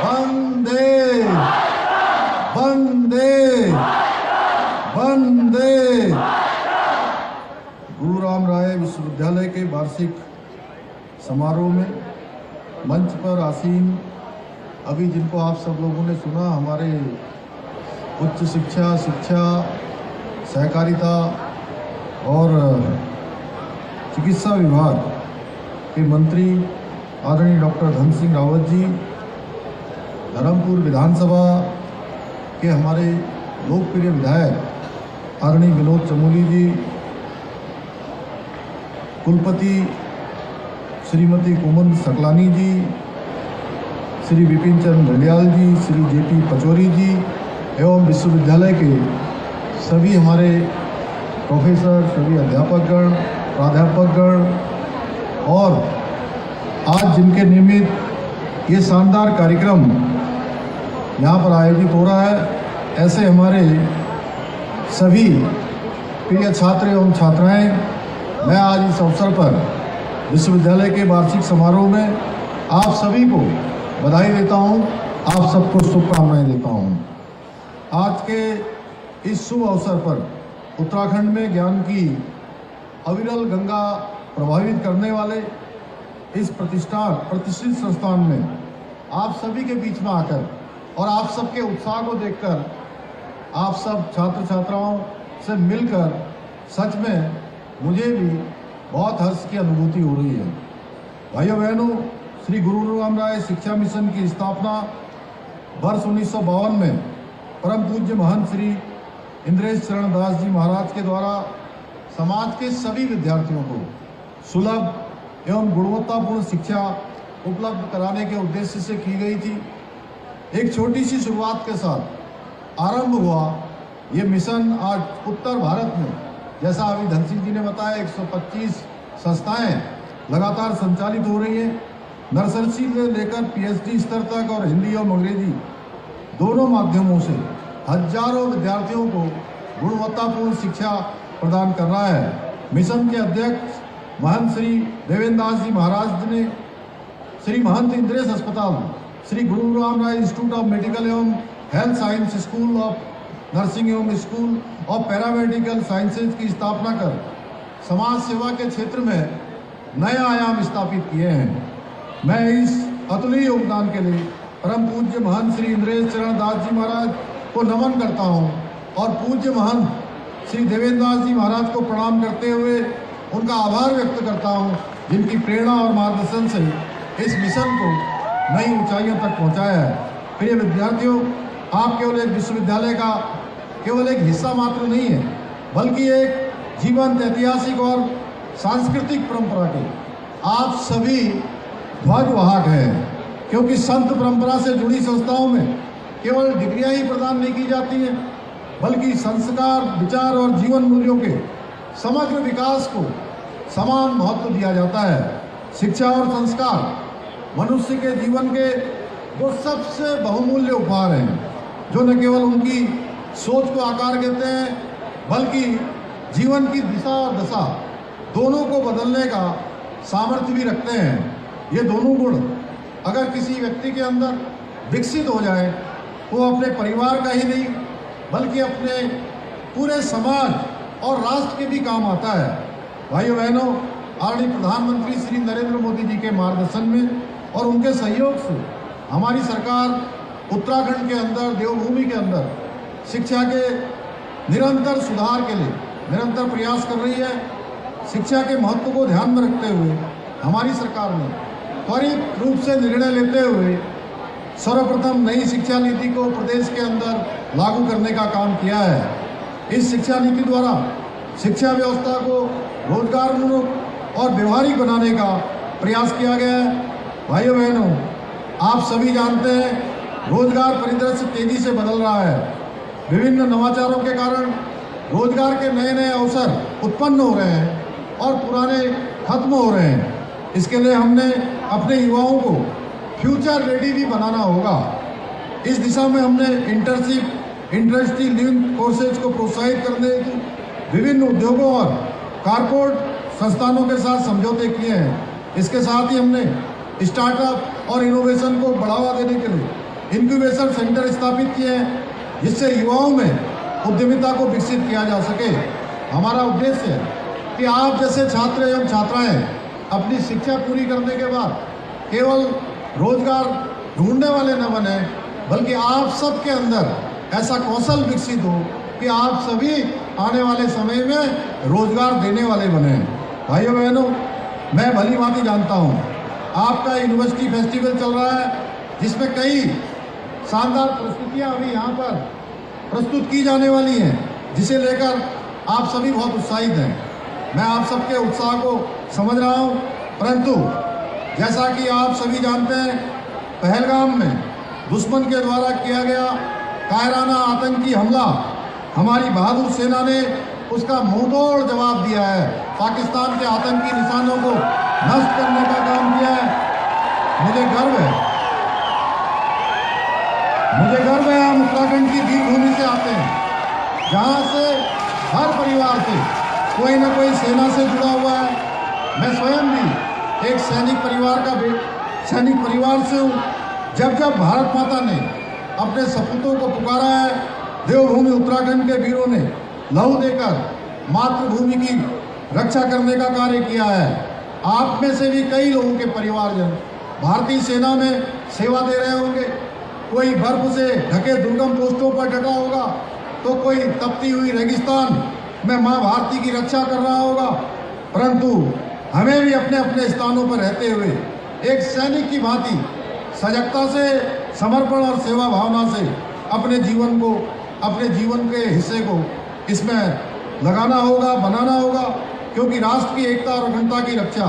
वंदे वंदे वंदे। गुरु राम राय विश्वविद्यालय के वार्षिक समारोह में मंच पर आसीन अभी जिनको आप सब लोगों ने सुना, हमारे उच्च शिक्षा, सहकारिता और चिकित्सा विभाग के मंत्री आदरणीय डॉक्टर धन सिंह रावत जी, धर्मपुर विधानसभा के हमारे लोकप्रिय विधायक आदरणीय विनोद चमोली जी, कुलपति श्रीमती कोमल सकलानी जी, श्री विपिन चंद्र नडियाल जी, श्री जेपी पचौरी जी एवं विश्वविद्यालय के सभी हमारे प्रोफेसर, सभी अध्यापकगण, प्राध्यापकगण और आज जिनके निमित्त ये शानदार कार्यक्रम यहाँ पर आयोजित हो रहा है, ऐसे हमारे सभी प्रिय छात्र एवं छात्राएं, मैं आज इस अवसर पर विश्वविद्यालय के वार्षिक समारोह में आप सभी को बधाई देता हूँ, आप सबको शुभकामनाएं देता हूँ। आज के इस शुभ अवसर पर उत्तराखंड में ज्ञान की अविरल गंगा प्रभावित करने वाले इस प्रतिष्ठित संस्थान में आप सभी के बीच में आकर और आप सबके उत्साह को देखकर, आप सब छात्र छात्राओं से मिलकर सच में मुझे भी बहुत हर्ष की अनुभूति हो रही है। भाइयों बहनों, श्री गुरु राम राय शिक्षा मिशन की स्थापना वर्ष 1952 में परम पूज्य महंत श्री इंद्रेश चरण दास जी महाराज के द्वारा समाज के सभी विद्यार्थियों को सुलभ एवं गुणवत्तापूर्ण शिक्षा उपलब्ध कराने के उद्देश्य से की गई थी। एक छोटी सी शुरुआत के साथ आरंभ हुआ ये मिशन। आज उत्तर भारत में, जैसा अभी धन सिंह जी ने बताया, 125 संस्थाएं लगातार संचालित हो रही हैं। नर्सरी से लेकर पीएचडी स्तर तक और हिंदी और अंग्रेजी दोनों माध्यमों से हजारों विद्यार्थियों को गुणवत्तापूर्ण शिक्षा प्रदान कर रहा है। मिशन के अध्यक्ष महंत श्री देवेंद्र दास जी महाराज ने श्री महंत इंद्रेश अस्पताल, श्री गुरु राम राय इंस्टीट्यूट ऑफ मेडिकल एवं health science, school of nursing एवं स्कूल ऑफ पैरामेडिकल साइंसेज की स्थापना कर समाज सेवा के क्षेत्र में नए आयाम स्थापित किए हैं। मैं इस अतुल्य योगदान के लिए परम पूज्य महंत श्री इंद्रेश चरण दास जी महाराज को नमन करता हूं और पूज्य महंत श्री देवेंद्र दास जी महाराज को प्रणाम करते हुए उनका आभार व्यक्त करता हूं, जिनकी प्रेरणा और मार्गदर्शन से इस मिशन को नई ऊंचाइयों तक पहुंचाया है। प्रिय विद्यार्थियों, आप केवल एक विश्वविद्यालय का केवल एक हिस्सा मात्र नहीं है, बल्कि एक जीवंत ऐतिहासिक और सांस्कृतिक परंपरा के आप सभी ध्वजवाहक हैं। क्योंकि संत परंपरा से जुड़ी संस्थाओं में केवल डिग्रियां ही प्रदान नहीं की जाती हैं, बल्कि संस्कार, विचार और जीवन मूल्यों के समग्र विकास को समान महत्व दिया जाता है। शिक्षा और संस्कार मनुष्य के जीवन के वो सबसे बहुमूल्य उपहार हैं, जो न केवल उनकी सोच को आकार देते हैं, बल्कि जीवन की दिशा और दशा दोनों को बदलने का सामर्थ्य भी रखते हैं। ये दोनों गुण अगर किसी व्यक्ति के अंदर विकसित हो जाए, वो अपने परिवार का ही नहीं, बल्कि अपने पूरे समाज और राष्ट्र के भी काम आता है। भाइयों बहनों, आदरणीय प्रधानमंत्री श्री नरेंद्र मोदी जी के मार्गदर्शन में और उनके सहयोग से हमारी सरकार उत्तराखंड के अंदर, देवभूमि के अंदर शिक्षा के निरंतर सुधार के लिए निरंतर प्रयास कर रही है। शिक्षा के महत्व को ध्यान में रखते हुए हमारी सरकार ने त्वरित रूप से निर्णय लेते हुए सर्वप्रथम नई शिक्षा नीति को प्रदेश के अंदर लागू करने का काम किया है। इस शिक्षा नीति द्वारा शिक्षा व्यवस्था को रोजगारोन्मुख और व्यवहारिक बनाने का प्रयास किया गया है। भाइयों बहनों, आप सभी जानते हैं रोजगार परिदृश्य तेजी से बदल रहा है। विभिन्न नवाचारों के कारण रोजगार के नए नए अवसर उत्पन्न हो रहे हैं और पुराने खत्म हो रहे हैं। इसके लिए हमने अपने युवाओं को फ्यूचर रेडी भी बनाना होगा। इस दिशा में हमने इंटर्नशिप, इंडस्ट्री लिंक कोर्सेज को प्रोत्साहित करने हेतु विभिन्न उद्योगों और कारपोरेट संस्थानों के साथ समझौते किए हैं। इसके साथ ही हमने स्टार्टअप और इनोवेशन को बढ़ावा देने के लिए इंक्यूबेशन सेंटर स्थापित किए हैं, जिससे युवाओं में उद्यमिता को विकसित किया जा सके। हमारा उद्देश्य है कि आप जैसे छात्र एवं छात्राएं अपनी शिक्षा पूरी करने के बाद केवल रोजगार ढूंढने वाले न बने, बल्कि आप सबके अंदर ऐसा कौशल विकसित हो कि आप सभी आने वाले समय में रोजगार देने वाले बने। भाइयों बहनों, मैं भली भांति जानता हूँ आपका यूनिवर्सिटी फेस्टिवल चल रहा है, जिसमें कई शानदार प्रस्तुतियाँ अभी यहाँ पर प्रस्तुत की जाने वाली हैं, जिसे लेकर आप सभी बहुत उत्साहित हैं। मैं आप सबके उत्साह को समझ रहा हूँ, परंतु जैसा कि आप सभी जानते हैं, पहलगाम में दुश्मन के द्वारा किया गया कायराना आतंकी हमला हमारी बहादुर सेना ने उसका मुंहतोड़ जवाब दिया है। पाकिस्तान के आतंकी निशानों को नष्ट करने का काम किया है। मुझे गर्व है हम उत्तराखंड की वीर भूमि से आते हैं, जहाँ से हर परिवार से कोई न कोई सेना से जुड़ा हुआ है। मैं स्वयं भी एक सैनिक परिवार से हूँ। जब भारत माता ने अपने सपूतों को पुकारा है, देवभूमि उत्तराखंड के वीरों ने लहू देकर मातृभूमि की रक्षा करने का कार्य किया है। आप में से भी कई लोगों के परिवारजन भारतीय सेना में सेवा दे रहे होंगे। कोई बर्फ से ढके दुर्गम पोस्टों पर डटा होगा, तो कोई तपती हुई रेगिस्तान में माँ भारती की रक्षा कर रहा होगा। परंतु हमें भी अपने अपने स्थानों पर रहते हुए एक सैनिक की भांति सजगता से, समर्पण और सेवा भावना से अपने जीवन के हिस्से को इसमें लगाना होगा, बनाना होगा, क्योंकि राष्ट्र की एकता और अखंडता की रक्षा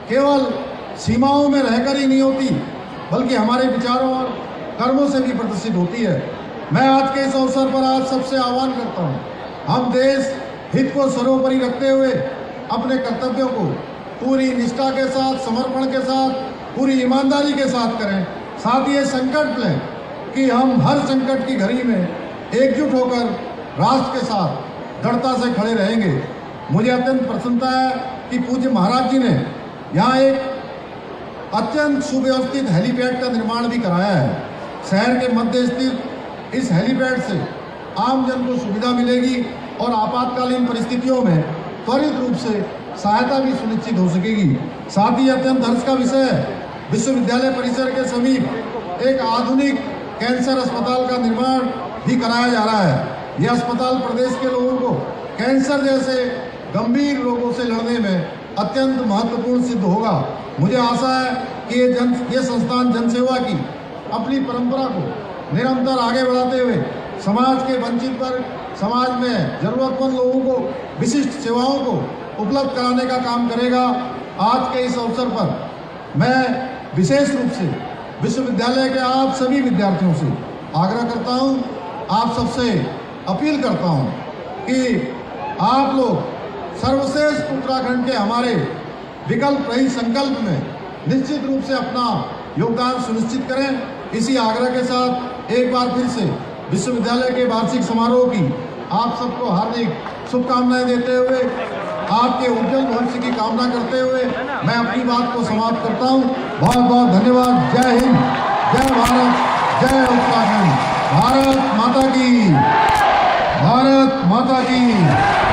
केवल सीमाओं में रहकर ही नहीं होती, बल्कि हमारे विचारों और कर्मों से भी प्रदर्शित होती है। मैं आज के इस अवसर पर आप सबसे आह्वान करता हूँ, हम देश हित को सर्वोपरि रखते हुए अपने कर्तव्यों को पूरी निष्ठा के साथ, समर्पण के साथ, पूरी ईमानदारी के साथ करें। साथ ही ये संकल्प लें कि हम हर संकट की घड़ी में एकजुट होकर राष्ट्र के साथ दृढ़ता से खड़े रहेंगे। मुझे अत्यंत प्रसन्नता है कि पूज्य महाराज जी ने यहाँ एक अत्यंत सुव्यवस्थित हेलीपैड का निर्माण भी कराया है। शहर के मध्य स्थित इस हेलीपैड से आम जन को सुविधा मिलेगी और आपातकालीन परिस्थितियों में त्वरित रूप से सहायता भी सुनिश्चित हो सकेगी। साथ ही अत्यंत हर्ष का विषय है, विश्वविद्यालय परिसर के समीप एक आधुनिक कैंसर अस्पताल का निर्माण भी कराया जा रहा है। यह अस्पताल प्रदेश के लोगों को कैंसर जैसे गंभीर रोगों से लड़ने में अत्यंत महत्वपूर्ण सिद्ध होगा। मुझे आशा है कि ये संस्थान जनसेवा की अपनी परंपरा को निरंतर आगे बढ़ाते हुए समाज के वंचित वर्ग, समाज में जरूरतमंद लोगों को विशिष्ट सेवाओं को उपलब्ध कराने का काम करेगा। आज के इस अवसर पर मैं विशेष रूप से विश्वविद्यालय के आप सभी विद्यार्थियों से आग्रह करता हूं, आप सबसे अपील करता हूं कि आप लोग सर्वश्रेष्ठ उत्तराखंड के हमारे विकल्प रहित संकल्प में निश्चित रूप से अपना योगदान सुनिश्चित करें। इसी आग्रह के साथ एक बार फिर से विश्वविद्यालय के वार्षिक समारोह की आप सबको हार्दिक शुभकामनाएं देते हुए, आपके उज्जवल भविष्य की कामना करते हुए मैं अपनी बात को समाप्त करता हूं। बहुत बहुत धन्यवाद। जय हिंद, जय भारत, जय उत्तराखंड। भारत माता की, भारत माता की।